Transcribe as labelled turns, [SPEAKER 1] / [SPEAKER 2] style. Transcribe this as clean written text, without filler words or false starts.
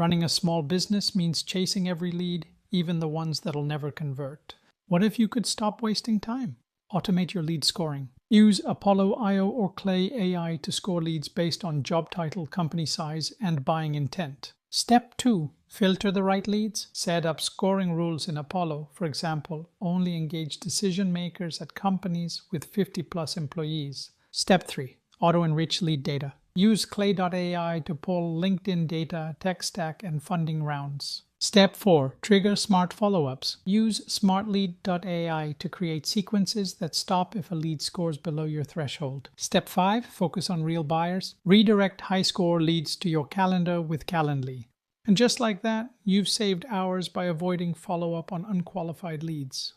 [SPEAKER 1] Running a small business means chasing every lead, even the ones that'll never convert. What if you could stop wasting time? Automate your lead scoring. Use Apollo IO or Clay AI to score leads based on job title, company size, and buying intent. Step 2. Filter the right leads. Set up scoring rules in Apollo. For example, only engage decision makers at companies with 50+ employees. Step 3. Auto-enrich lead data. Use Clay.ai to pull LinkedIn data, tech stack, and funding rounds. Step 4. Trigger smart follow-ups. Use smartlead.ai to create sequences that stop if a lead scores below your threshold. Step 5. Focus on real buyers. Redirect high-score leads to your calendar with Calendly. And just like that, you've saved hours by avoiding follow-up on unqualified leads.